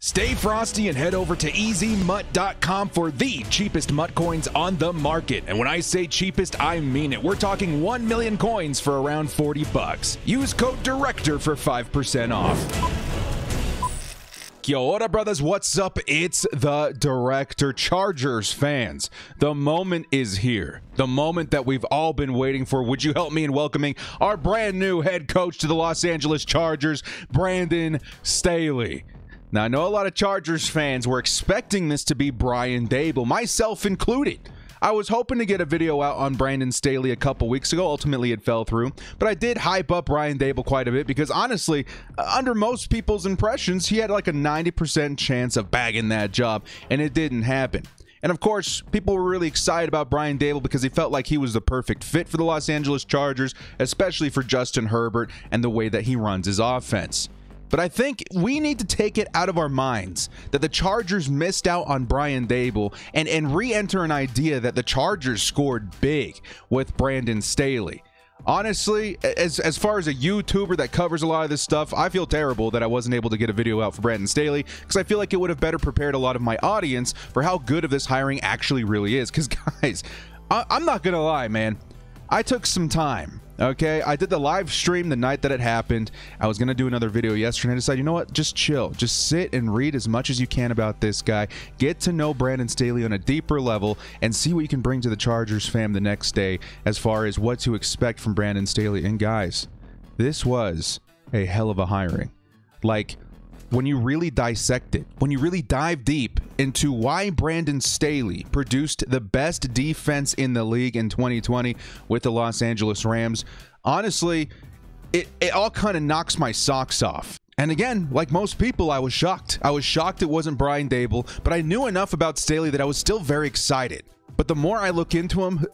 Stay frosty and head over to EasyMut.com for the cheapest MUT coins on the market. And when I say cheapest, I mean it. We're talking 1 million coins for around 40 bucks. Use code DIRECTOR for 5% off. Yo, what up, brothers? What's up? It's the Director. Chargers fans, the moment is here. The moment that we've all been waiting for. Would you help me in welcoming our brand new head coach to the Los Angeles Chargers, Brandon Staley? Now, I know a lot of Chargers fans were expecting this to be Brian Daboll, myself included. I was hoping to get a video out on Brandon Staley a couple weeks ago. Ultimately, it fell through. But I did hype up Brian Daboll quite a bit because, honestly, under most people's impressions, he had like a 90% chance of bagging that job, and it didn't happen. And, of course, people were really excited about Brian Daboll because he felt like he was the perfect fit for the Los Angeles Chargers, especially for Justin Herbert and the way that he runs his offense. But I think we need to take it out of our minds that the Chargers missed out on Brian Daboll and re-enter an idea that the Chargers scored big with Brandon Staley. Honestly, as far as a YouTuber that covers a lot of this stuff, I feel terrible that I wasn't able to get a video out for Brandon Staley because I feel like it would have better prepared a lot of my audience for how good of this hiring actually really is. Because, guys, I'm not going to lie, man. I took some time. Okay, I did the live stream the night that it happened. I was going to do another video yesterday, and I decided, you know what, just chill. Just sit and read as much as you can about this guy. Get to know Brandon Staley on a deeper level and see what you can bring to the Chargers fam the next day as far as what to expect from Brandon Staley. And guys, this was a hell of a hiring. Like, when you really dissect it, when you really dive deep into why Brandon Staley produced the best defense in the league in 2020 with the Los Angeles Rams, honestly, it all kind of knocks my socks off. And again, like most people, I was shocked. I was shocked it wasn't Brian Daboll, but I knew enough about Staley that I was still very excited. But the more I look into him,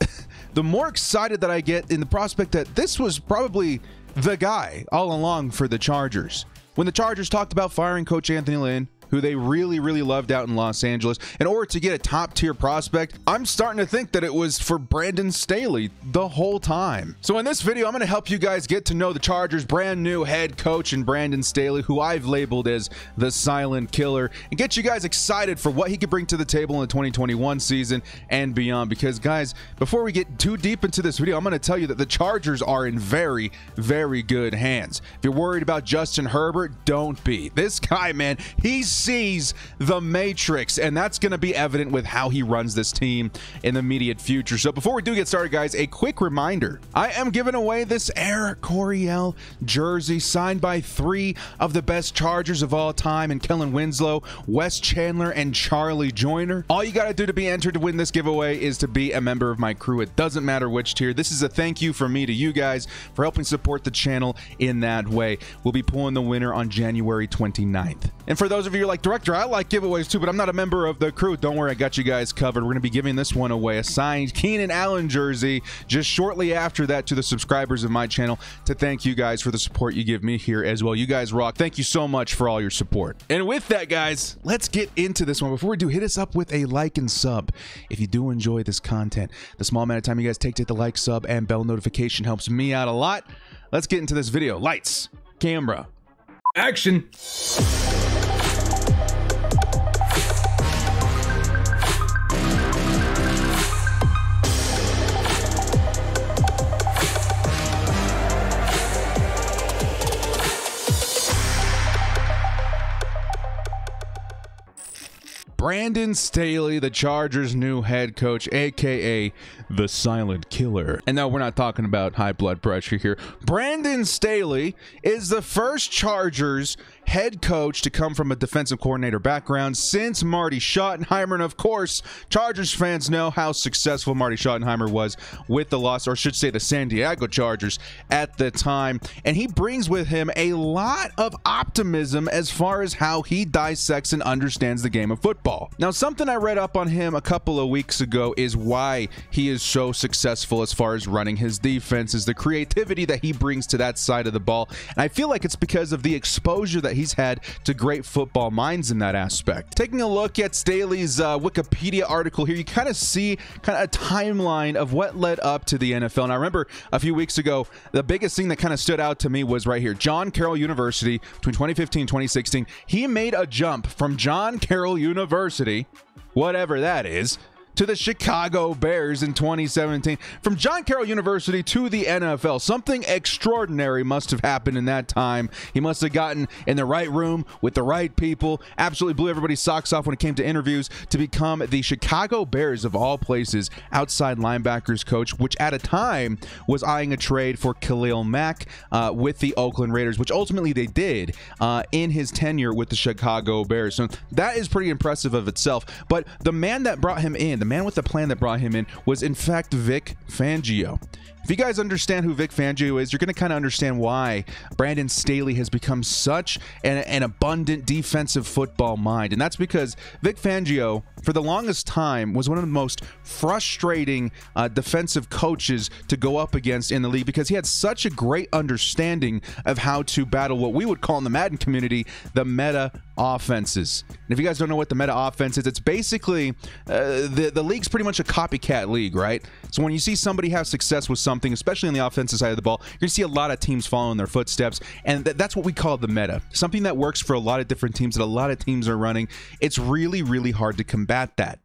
the more excited that I get in the prospect that this was probably the guy all along for the Chargers. When the Chargers talked about firing Coach Anthony Lynn, who they really, really loved out in Los Angeles, in order to get a top-tier prospect, I'm starting to think that it was for Brandon Staley the whole time. So in this video, I'm going to help you guys get to know the Chargers' brand new head coach in Brandon Staley, who I've labeled as the silent killer, and get you guys excited for what he could bring to the table in the 2021 season and beyond. Because, guys, before we get too deep into this video, I'm going to tell you that the Chargers are in very, very good hands. If you're worried about Justin Herbert, don't be. This guy, man, he sees the Matrix, and that's going to be evident with how he runs this team in the immediate future. So before we do get started, guys, a quick reminder. I am giving away this Air Coryell jersey signed by 3 of the best Chargers of all time in Kellen Winslow, Wes Chandler, and Charlie Joyner. All you got to do to be entered to win this giveaway is to be a member of my crew. It doesn't matter which tier. This is a thank you from me to you guys for helping support the channel in that way. We'll be pulling the winner on January 29th. And for those of you who are like, Director, I like giveaways too, but I'm not a member of the crew. Don't worry, I got you guys covered. We're going to be giving this one away, a signed Keenan Allen jersey, just shortly after that to the subscribers of my channel to thank you guys for the support you give me here as well. You guys rock. Thank you so much for all your support. And with that, guys, let's get into this one. Before we do, hit us up with a like and sub if you do enjoy this content. The small amount of time you guys take to hit the like, sub, and bell notification helps me out a lot. Let's get into this video. Lights, camera, action. Brandon Staley, the Chargers' new head coach, aka the silent killer. And no, we're not talking about high blood pressure here. Brandon Staley is the first Chargers head coach to come from a defensive coordinator background since Marty Schottenheimer. And of course, Chargers fans know how successful Marty Schottenheimer was with the Los, or should say the San Diego Chargers at the time. And he brings with him a lot of optimism as far as how he dissects and understands the game of football. football. Now, something I read up on him a couple of weeks ago is why he is so successful as far as running his defense, is the creativity that he brings to that side of the ball. And I feel like it's because of the exposure that he's had to great football minds in that aspect. Taking a look at Staley's Wikipedia article here, you kind of see a timeline of what led up to the NFL. And I remember a few weeks ago, the biggest thing that kind of stood out to me was right here. John Carroll University, between 2015 and 2016, he made a jump from John Carroll University, whatever that is, to the Chicago Bears in 2017. From John Carroll University to the NFL. Something extraordinary must have happened in that time. He must have gotten in the right room with the right people, absolutely blew everybody's socks off when it came to interviews, to become the Chicago Bears, of all places, outside linebackers coach, which at a time was eyeing a trade for Khalil Mack with the Oakland Raiders, which ultimately they did in his tenure with the Chicago Bears. So that is pretty impressive of itself. But the man that brought him in, the man with the plan that brought him in, was in fact Vic Fangio. If you guys understand who Vic Fangio is, you're going to kind of understand why Brandon Staley has become such an abundant defensive football mind. And that's because Vic Fangio, for the longest time, was one of the most frustrating defensive coaches to go up against in the league, because he had such a great understanding of how to battle what we would call in the Madden community the meta offenses. And if you guys don't know what the meta offense is, it's basically the league's pretty much a copycat league, right? So when you see somebody have success with something, especially on the offensive side of the ball, you're going to see a lot of teams following their footsteps, and that's what we call the meta. Something that works for a lot of different teams that a lot of teams are running. It's really, really hard to combat that.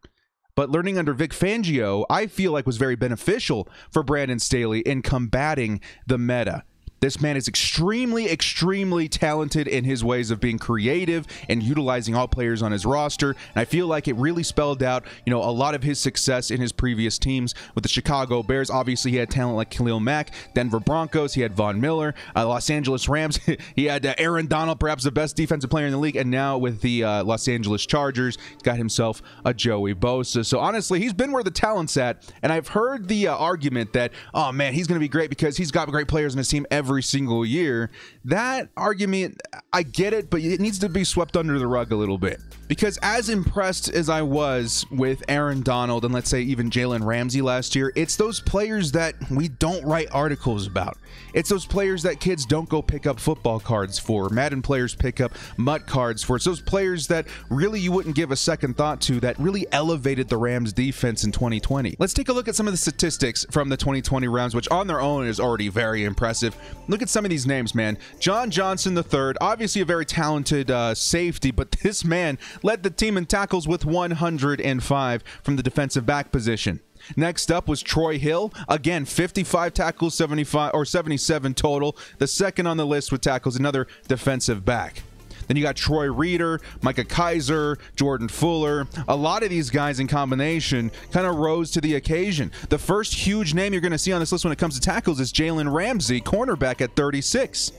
But learning under Vic Fangio, I feel like, was very beneficial for Brandon Staley in combating the meta. This man is extremely, extremely talented in his ways of being creative and utilizing all players on his roster. And I feel like it really spelled out, a lot of his success in his previous teams with the Chicago Bears. Obviously, he had talent like Khalil Mack. Denver Broncos, he had Von Miller. Los Angeles Rams, he had Aaron Donald, perhaps the best defensive player in the league. And now with the Los Angeles Chargers, he's got himself a Joey Bosa. So honestly, he's been where the talent's at. And I've heard the argument that, oh man, he's going to be great because he's got great players on his team every single year. That argument, I get it, but it needs to be swept under the rug a little bit. Because as impressed as I was with Aaron Donald and let's say even Jalen Ramsey last year, it's those players that we don't write articles about. It's those players that kids don't go pick up football cards for. Madden players pick up MUT cards for. It's those players that really you wouldn't give a second thought to that really elevated the Rams defense in 2020. Let's take a look at some of the statistics from the 2020 Rams, which on their own is already very impressive. Look at some of these names, man. John Johnson III, obviously a very talented safety, but this man led the team in tackles with 105 from the defensive back position. Next up was Troy Hill. Again, 55 tackles, 77 total. The second on the list with tackles, another defensive back. Then you got Troy Reeder, Micah Kaiser, Jordan Fuller. A lot of these guys in combination kind of rose to the occasion. The first huge name you're going to see on this list when it comes to tackles is Jalen Ramsey, cornerback at 36.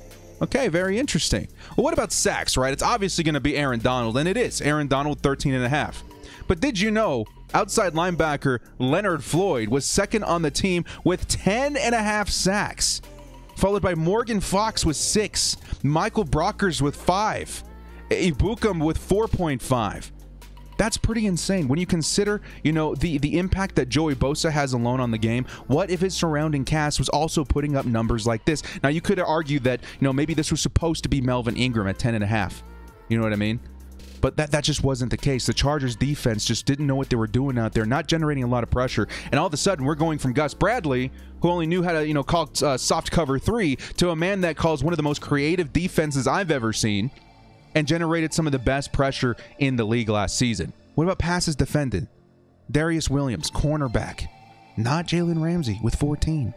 Okay, very interesting. Well, what about sacks, right? It's obviously going to be Aaron Donald, and it is. Aaron Donald, 13.5. But did you know outside linebacker Leonard Floyd was second on the team with 10.5 sacks? Followed by Morgan Fox with 6, Michael Brockers with 5, Ibukum with 4.5. That's pretty insane when you consider, the impact that Joey Bosa has alone on the game. What if his surrounding cast was also putting up numbers like this? Now, you could argue that, maybe this was supposed to be Melvin Ingram at 10.5. You know what I mean? But that just wasn't the case. The Chargers defense just didn't know what they were doing out there, not generating a lot of pressure. And all of a sudden, we're going from Gus Bradley, who only knew how to, call soft cover 3, to a man that calls one of the most creative defenses I've ever seen and generated some of the best pressure in the league last season. What about passes defended? Darius Williams, cornerback, not Jalen Ramsey with 14.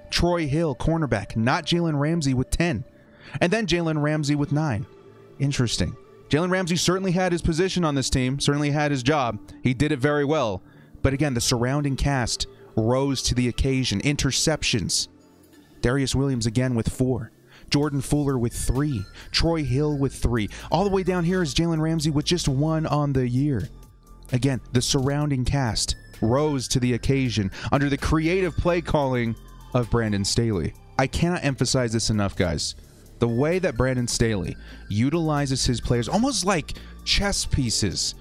Troy Hill, cornerback, not Jalen Ramsey with 10. And then Jalen Ramsey with 9. Interesting. Jalen Ramsey certainly had his position on this team, certainly had his job. He did it very well. But again, the surrounding cast rose to the occasion. Interceptions. Darius Williams again with 4. Jordan Fuller with 3. Troy Hill with 3. All the way down here is Jalen Ramsey with just 1 on the year. Again, the surrounding cast rose to the occasion under the creative play calling of Brandon Staley. I cannot emphasize this enough, guys. The way that Brandon Staley utilizes his players, almost like chess pieces,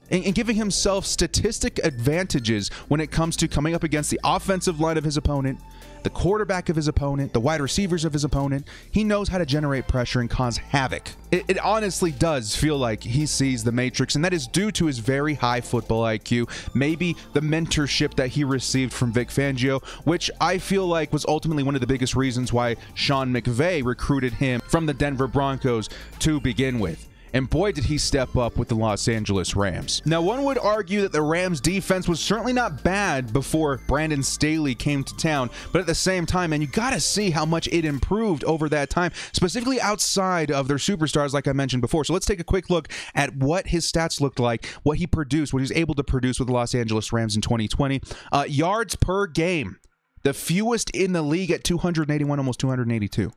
and giving himself statistic advantages when it comes to coming up against the offensive line of his opponent, the quarterback of his opponent, the wide receivers of his opponent. He knows how to generate pressure and cause havoc. It honestly does feel like he sees the Matrix, and that is due to his very high football IQ, maybe the mentorship that he received from Vic Fangio, which I feel like was ultimately one of the biggest reasons why Sean McVay recruited him from the Denver Broncos to begin with. And boy, did he step up with the Los Angeles Rams. Now, one would argue that the Rams defense was certainly not bad before Brandon Staley came to town, but at the same time, man, you got to see how much it improved over that time, specifically outside of their superstars, like I mentioned before. So let's take a quick look at what his stats looked like, what he produced, what he was able to produce with the Los Angeles Rams in 2020. Yards per game, the fewest in the league at 281, almost 282.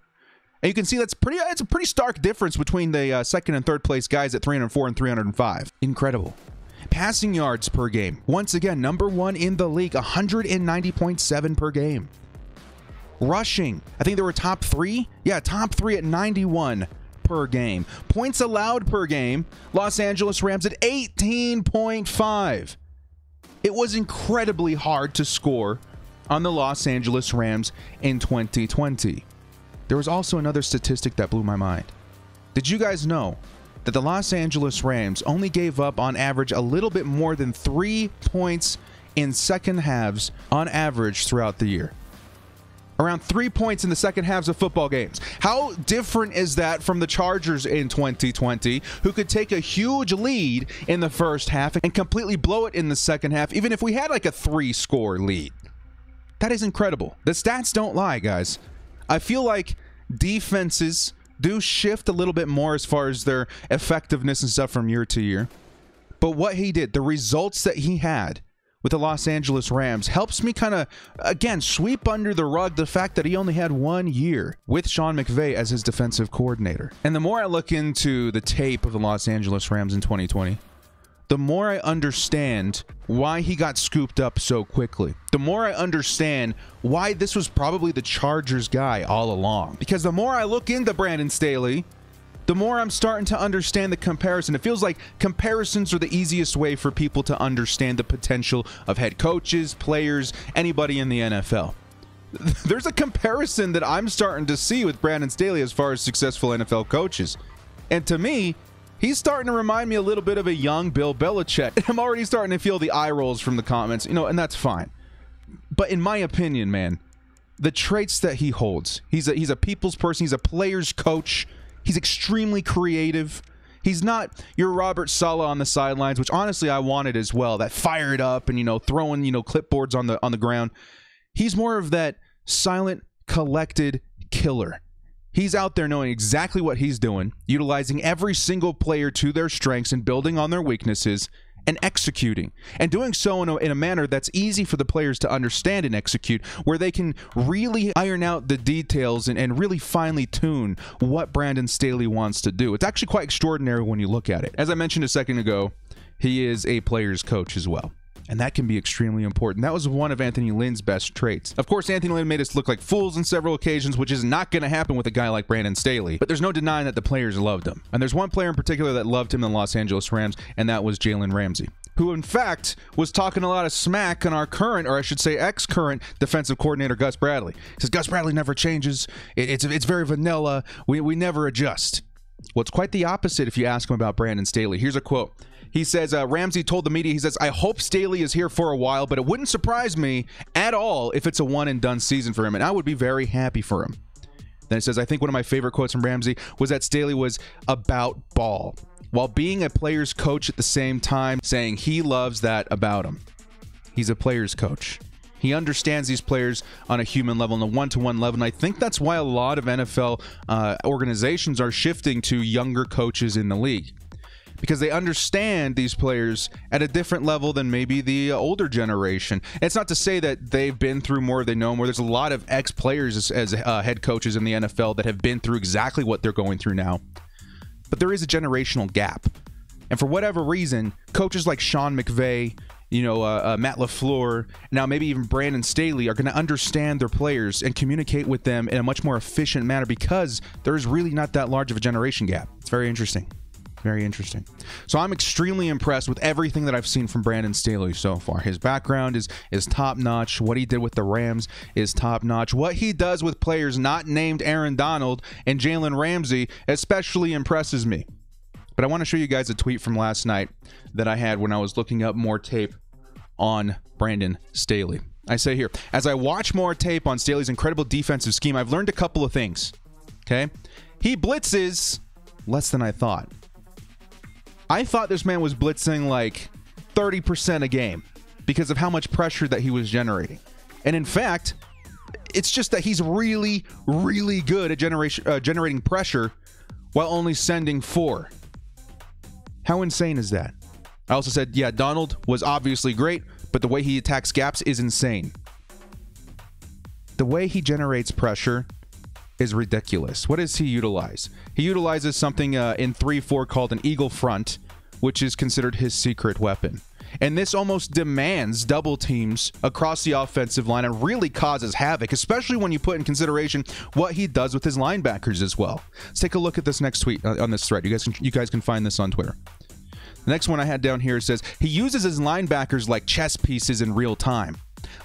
And you can see it's a pretty stark difference between the second and third place guys at 304 and 305. Incredible. Passing yards per game. Once again, number one in the league, 190.7 per game. Rushing. I think they were top three. Yeah, top three at 91 per game. Points allowed per game. Los Angeles Rams at 18.5. It was incredibly hard to score on the Los Angeles Rams in 2020. There was also another statistic that blew my mind. Did you guys know that the Los Angeles Rams only gave up on average a little bit more than 3 points in second halves on average throughout the year? Around 3 points in the second halves of football games. How different is that from the Chargers in 2020, who could take a huge lead in the first half and completely blow it in the second half, even if we had like a 3-score lead? That is incredible. The stats don't lie, guys. I feel like defenses do shift a little bit more as far as their effectiveness and stuff from year to year. But what he did, the results that he had with the Los Angeles Rams, helps me kind of, again, sweep under the rug the fact that he only had 1 year with Sean McVay as his defensive coordinator. And the more I look into the tape of the Los Angeles Rams in 2020, the more I understand why he got scooped up so quickly. The more I understand why this was probably the Chargers guy all along. Because the more I look into Brandon Staley, the more I'm starting to understand the comparison. It feels like comparisons are the easiest way for people to understand the potential of head coaches, players, anybody in the NFL. There's a comparison that I'm starting to see with Brandon Staley as far as successful NFL coaches. And to me, he's starting to remind me a little bit of a young Bill Belichick. I'm already starting to feel the eye rolls from the comments, and that's fine. But in my opinion, man, the traits that he holds, he's a people's person, he's a player's coach, he's extremely creative. He's not your Robert Saleh on the sidelines, which honestly I wanted as well, that fired up and, throwing, clipboards on the ground. He's more of that silent, collected killer. He's out there knowing exactly what he's doing, utilizing every single player to their strengths and building on their weaknesses and executing. And doing so in a manner that's easy for the players to understand and execute, where they can really iron out the details and really finely tune what Brandon Staley wants to do. It's actually quite extraordinary when you look at it. As I mentioned a second ago, he is a player's coach as well. And that can be extremely important. That was one of Anthony Lynn's best traits. Of course, Anthony Lynn made us look like fools on several occasions, which is not going to happen with a guy like Brandon Staley. But there's no denying that the players loved him. And there's one player in particular that loved him in the Los Angeles Rams, and that was Jalen Ramsey, who in fact was talking a lot of smack on our current, or I should say ex-current, defensive coordinator Gus Bradley. He says Gus Bradley never changes. It's very vanilla. We never adjust. Well, it's quite the opposite if you ask him about Brandon Staley. Here's a quote. He says, Ramsey told the media, he says, "I hope Staley is here for a while, but it wouldn't surprise me at all if it's a one-and-done season for him, and I would be very happy for him." Then it says, "I think one of my favorite quotes from Ramsey was that Staley was about ball, while being a player's coach at the same time, saying he loves that about him." He's a player's coach. He understands these players on a human level, on a one-to-one level, and I think that's why a lot of NFL organizations are shifting to younger coaches in the league, because they understand these players at a different level than maybe the older generation. And it's not to say that they've been through more, they know more. There's a lot of ex-players as head coaches in the NFL that have been through exactly what they're going through now. But there is a generational gap. And for whatever reason, coaches like Sean McVay, Matt LaFleur, now maybe even Brandon Staley are going to understand their players and communicate with them in a much more efficient manner because there is really not that large of a generation gap. It's very interesting. Very interesting. So I'm extremely impressed with everything that I've seen from Brandon Staley so far. His background is top-notch. What he did with the Rams is top-notch. What he does with players not named Aaron Donald and Jalen Ramsey especially impresses me. But I want to show you guys a tweet from last night that I had when I was looking up more tape on Brandon Staley. I say here, as I watch more tape on Staley's incredible defensive scheme, I've learned a couple of things. Okay? He blitzes less than I thought. I thought this man was blitzing like 30% a game because of how much pressure that he was generating. And in fact, it's just that he's really, really good at generating pressure while only sending 4. How insane is that? I also said, yeah, Donald was obviously great, but the way he attacks gaps is insane. The way he generates pressure is ridiculous. What does he utilize? He utilizes something in 3-4 called an eagle front, which is considered his secret weapon. And this almost demands double teams across the offensive line and really causes havoc, especially when you put in consideration what he does with his linebackers as well. Let's take a look at this next tweet on this thread. You guys can find this on Twitter. The next one I had down here says, he uses his linebackers like chess pieces in real time.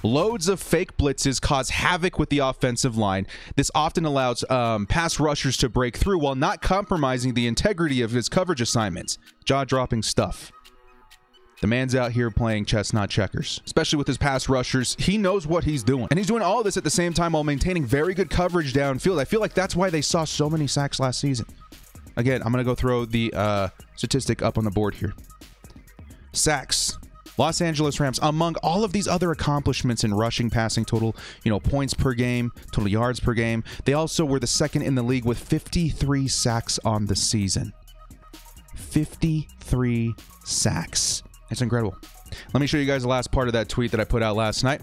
Loads of fake blitzes cause havoc with the offensive line. This often allows pass rushers to break through while not compromising the integrity of his coverage assignments. Jaw-dropping stuff. The man's out here playing chess, not checkers. Especially with his pass rushers, he knows what he's doing. And he's doing all of this at the same time while maintaining very good coverage downfield. I feel like that's why they saw so many sacks last season. Again, I'm going to go throw the statistic up on the board here. Sacks. Los Angeles Rams, among all of these other accomplishments in rushing, passing, total, points per game, total yards per game, they also were the second in the league with 53 sacks on the season. 53 sacks. It's incredible. Let me show you guys the last part of that tweet that I put out last night.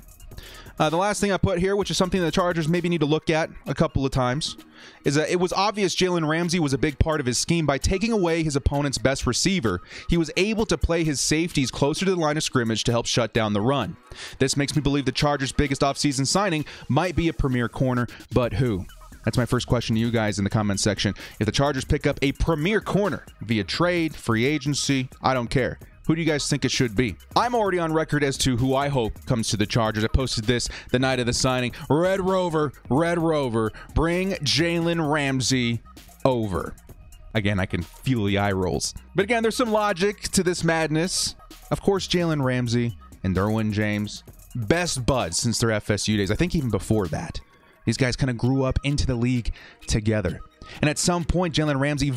The last thing I put here, which is something the Chargers maybe need to look at a couple of times, is that it was obvious Jalen Ramsey was a big part of his scheme. By taking away his opponent's best receiver, he was able to play his safeties closer to the line of scrimmage to help shut down the run. This makes me believe the Chargers' biggest offseason signing might be a premier corner, but who? That's my first question to you guys in the comments section. If the Chargers pick up a premier corner via trade, free agency, I don't care. Who do you guys think it should be? I'm already on record as to who I hope comes to the Chargers. I posted this the night of the signing. Red Rover, bring Jalen Ramsey over. Again, I can feel the eye rolls. But again, there's some logic to this madness. Of course, Jalen Ramsey and Derwin James, best buds since their FSU days. I think even before that. These guys kind of grew up into the league together. And at some point, Jalen Ramsey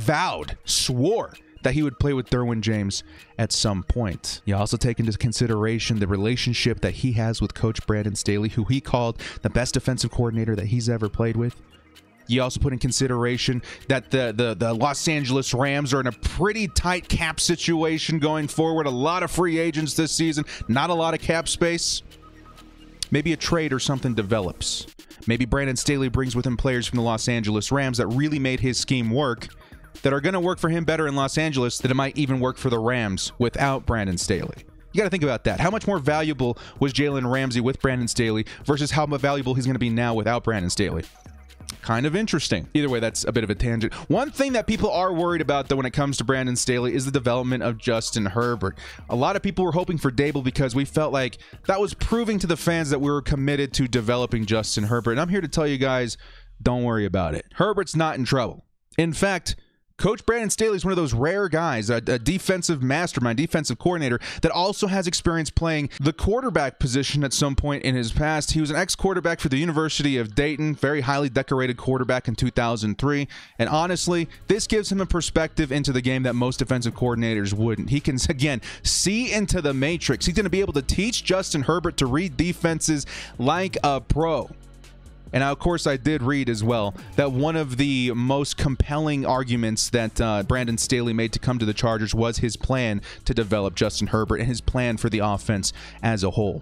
swore that he would play with Derwin James at some point. You also take into consideration the relationship that he has with Coach Brandon Staley, who he called the best defensive coordinator that he's ever played with. You also put in consideration that the Los Angeles Rams are in a pretty tight cap situation going forward. A lot of free agents this season, not a lot of cap space. Maybe a trade or something develops. Maybe Brandon Staley brings with him players from the Los Angeles Rams that really made his scheme work, that are going to work for him better in Los Angeles than it might even work for the Rams without Brandon Staley. You got to think about that. How much more valuable was Jalen Ramsey with Brandon Staley versus how valuable he's going to be now without Brandon Staley? Kind of interesting. Either way, that's a bit of a tangent. One thing that people are worried about, though, when it comes to Brandon Staley is the development of Justin Herbert. A lot of people were hoping for Dable because we felt like that was proving to the fans that we were committed to developing Justin Herbert. And I'm here to tell you guys, don't worry about it. Herbert's not in trouble. In fact, Coach Brandon Staley is one of those rare guys, a defensive mastermind, defensive coordinator that also has experience playing the quarterback position at some point in his past. He was an ex-quarterback for the University of Dayton, very highly decorated quarterback in 2003. And honestly, this gives him a perspective into the game that most defensive coordinators wouldn't. He can, again, see into the matrix. He's going to be able to teach Justin Herbert to read defenses like a pro. And of course, I did read as well that one of the most compelling arguments that Brandon Staley made to come to the Chargers was his plan to develop Justin Herbert and his plan for the offense as a whole.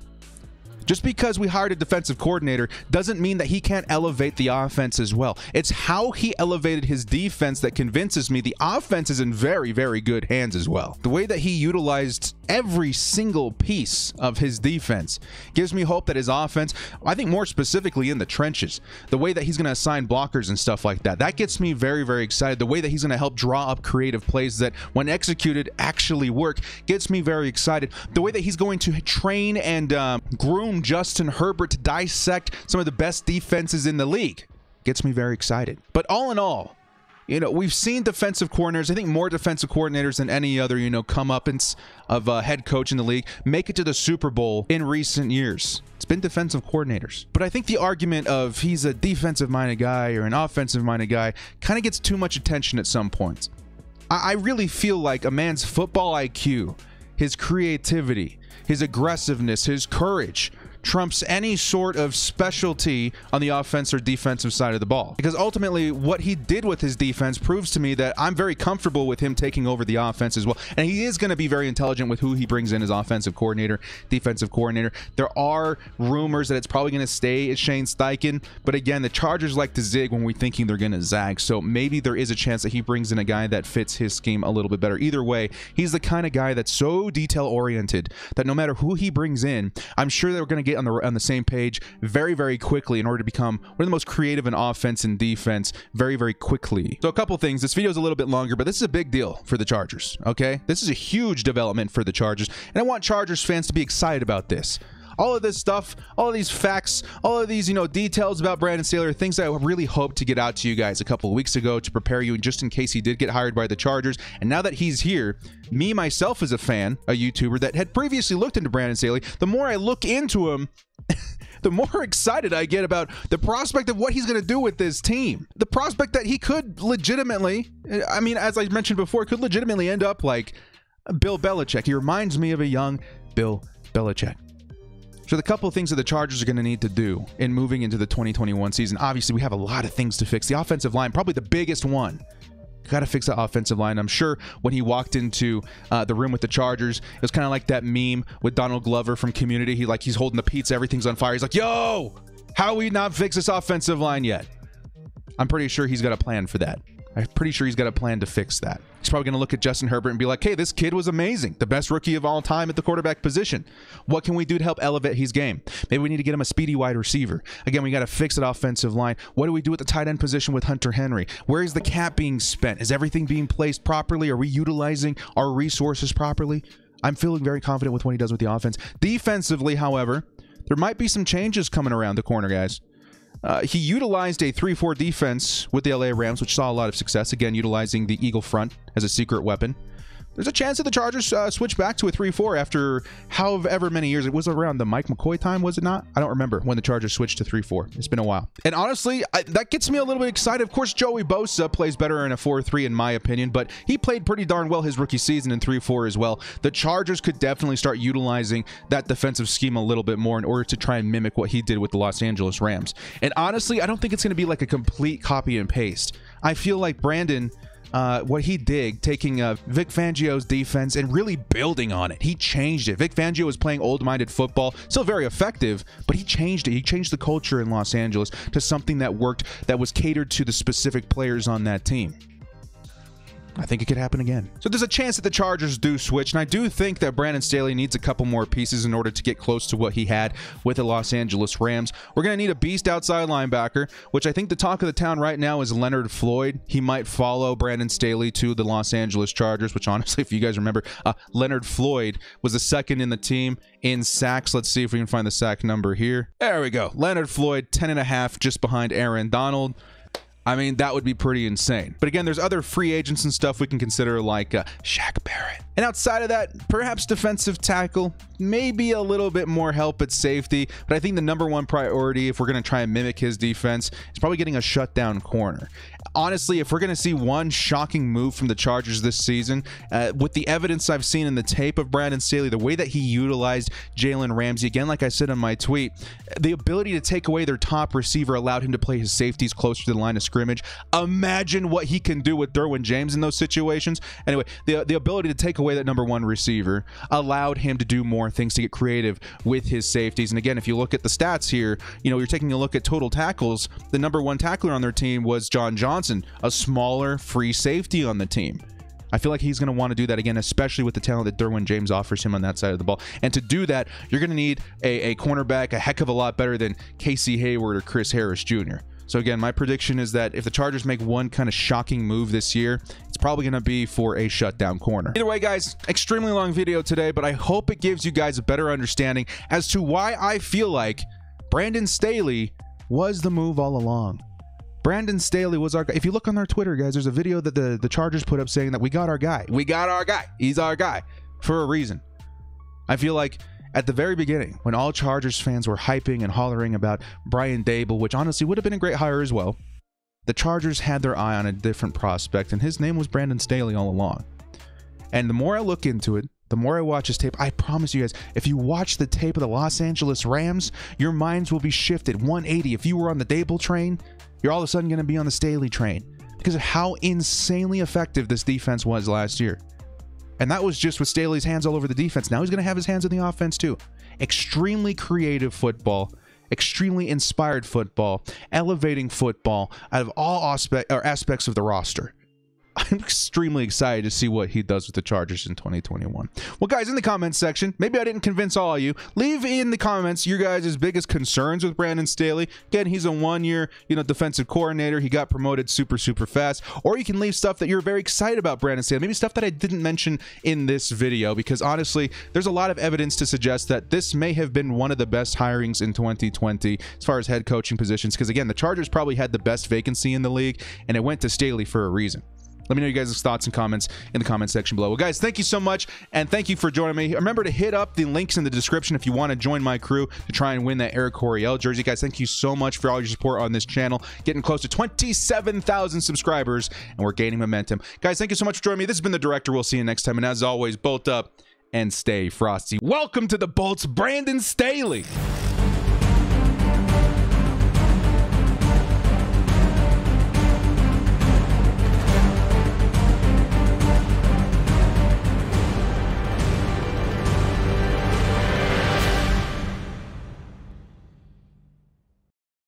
Just because we hired a defensive coordinator doesn't mean that he can't elevate the offense as well. It's how he elevated his defense that convinces me the offense is in very, very good hands as well. The way that he utilized every single piece of his defense gives me hope that his offense, I think more specifically in the trenches, the way that he's going to assign blockers and stuff like that, that gets me very, very excited. The way that he's going to help draw up creative plays that, when executed, actually work gets me very excited. The way that he's going to train and groom Justin Herbert to dissect some of the best defenses in the league gets me very excited. But all in all, you know, we've seen defensive coordinators, I think more defensive coordinators than any other, you know, comeuppance of a head coach in the league make it to the Super Bowl in recent years. It's been defensive coordinators. But I think the argument of he's a defensive-minded guy or an offensive-minded guy kind of gets too much attention at some points. I really feel like a man's football IQ, his creativity, his aggressiveness, his courage trumps any sort of specialty on the offense or defensive side of the ball. Because ultimately, what he did with his defense proves to me that I'm very comfortable with him taking over the offense as well. And he is going to be very intelligent with who he brings in as offensive coordinator, defensive coordinator. There are rumors that it's probably going to stay as Shane Steichen. But again, the Chargers like to zig when we're thinking they're going to zag. So maybe there is a chance that he brings in a guy that fits his scheme a little bit better. Either way, he's the kind of guy that's so detail-oriented that no matter who he brings in, I'm sure they're going to get on the same page very, very quickly in order to become one of the most creative in offense and defense very, very quickly. So a couple things. This video is a little bit longer, but this is a big deal for the Chargers, okay? This is a huge development for the Chargers, and I want Chargers fans to be excited about this. All of this stuff, all of these facts, all of these, you know, details about Brandon Staley are things that I really hoped to get out to you guys a couple of weeks ago to prepare you just in case he did get hired by the Chargers. And now that he's here, me, myself, as a fan, a YouTuber that had previously looked into Brandon Staley, the more I look into him, the more excited I get about the prospect of what he's going to do with this team. The prospect that he could legitimately, I mean, as I mentioned before, could legitimately end up like Bill Belichick. He reminds me of a young Bill Belichick. So the couple of things that the Chargers are going to need to do in moving into the 2021 season, obviously we have a lot of things to fix. The offensive line, probably the biggest one. Got to fix that offensive line. I'm sure when he walked into the room with the Chargers, it was kind of like that meme with Donald Glover from Community. He's holding the pizza, everything's on fire. He's like, yo, how we not fix this offensive line yet? I'm pretty sure he's got a plan for that. I'm pretty sure he's got a plan to fix that. He's probably going to look at Justin Herbert and be like, hey, this kid was amazing. The best rookie of all time at the quarterback position. What can we do to help elevate his game? Maybe we need to get him a speedy wide receiver. Again, we got to fix that offensive line. What do we do at the tight end position with Hunter Henry? Where is the cap being spent? Is everything being placed properly? Are we utilizing our resources properly? I'm feeling very confident with what he does with the offense. Defensively, however, there might be some changes coming around the corner, guys. He utilized a 3-4 defense with the LA Rams, which saw a lot of success, again, utilizing the Eagle front as a secret weapon. There's a chance that the Chargers switch back to a 3-4 after however many years. It was around the Mike McCoy time, was it not? I don't remember when the Chargers switched to 3-4. It's been a while. And honestly, that gets me a little bit excited. Of course, Joey Bosa plays better in a 4-3 in my opinion, but he played pretty darn well his rookie season in 3-4 as well. The Chargers could definitely start utilizing that defensive scheme a little bit more in order to try and mimic what he did with the Los Angeles Rams. And honestly, I don't think it's going to be like a complete copy and paste. I feel like Brandon... what he did, taking Vic Fangio's defense and really building on it. He changed it. Vic Fangio was playing old-minded football, still very effective, but he changed it. He changed the culture in Los Angeles to something that worked, that was catered to the specific players on that team. I think it could happen again. So there's a chance that the Chargers do switch, and I do think that Brandon Staley needs a couple more pieces in order to get close to what he had with the Los Angeles Rams. We're going to need a beast outside linebacker, which I think the talk of the town right now is Leonard Floyd. He might follow Brandon Staley to the Los Angeles Chargers, which honestly, if you guys remember, Leonard Floyd was the second in the team in sacks. Let's see if we can find the sack number here. There we go. Leonard Floyd, 10.5, just behind Aaron Donald. I mean, that would be pretty insane. But again, there's other free agents and stuff we can consider, like Shaq Barrett. And outside of that, perhaps defensive tackle, maybe a little bit more help at safety. But I think the number one priority, if we're going to try and mimic his defense, is probably getting a shutdown corner. Honestly, if we're going to see one shocking move from the Chargers this season, with the evidence I've seen in the tape of Brandon Staley, the way that he utilized Jalen Ramsey, again, like I said in my tweet, the ability to take away their top receiver allowed him to play his safeties closer to the line of scrimmage. Imagine what he can do with Derwin James in those situations. Anyway, the ability to take away that number one receiver, allowed him to do more things, to get creative with his safeties. And again, if you look at the stats here, you know, you're taking a look at total tackles. The number one tackler on their team was John Johnson, a smaller free safety on the team. I feel like he's going to want to do that again, especially with the talent that Derwin James offers him on that side of the ball. And to do that, you're going to need a cornerback a heck of a lot better than Casey Hayward or Chris Harris Jr. So again, my prediction is that if the Chargers make one kind of shocking move this year, it's probably going to be for a shutdown corner. Either way, guys, extremely long video today, but I hope it gives you guys a better understanding as to why I feel like Brandon Staley was the move all along. Brandon Staley was our guy. If you look on our Twitter, guys, there's a video that the Chargers put up saying that we got our guy. We got our guy. He's our guy for a reason. I feel like at the very beginning, when all Chargers fans were hyping and hollering about Brian Daboll, which honestly would have been a great hire as well, the Chargers had their eye on a different prospect, and his name was Brandon Staley all along. And the more I look into it, the more I watch his tape, I promise you guys, if you watch the tape of the Los Angeles Rams, your minds will be shifted 180. If you were on the Daboll train, you're all of a sudden going to be on the Staley train because of how insanely effective this defense was last year. And that was just with Staley's hands all over the defense. Now he's going to have his hands in the offense too. Extremely creative football, extremely inspired football, elevating football out of all aspects of the roster. I'm extremely excited to see what he does with the Chargers in 2021. Well, guys, in the comments section, maybe I didn't convince all of you. Leave in the comments your guys' biggest concerns with Brandon Staley. Again, he's a one-year, defensive coordinator. He got promoted super, super fast. Or you can leave stuff that you're very excited about Brandon Staley. Maybe stuff that I didn't mention in this video, because honestly, there's a lot of evidence to suggest that this may have been one of the best hirings in 2020 as far as head coaching positions. Because again, the Chargers probably had the best vacancy in the league, and it went to Staley for a reason. Let me know you guys' thoughts and comments in the comment section below. Well, guys, thank you so much, and thank you for joining me. Remember to hit up the links in the description if you want to join my crew to try and win that Eric Coryell jersey. Guys, thank you so much for all your support on this channel. Getting close to 27,000 subscribers, and we're gaining momentum. Guys, thank you so much for joining me. This has been The Director. We'll see you next time, and as always, bolt up and stay frosty. Welcome to the Bolts, Brandon Staley.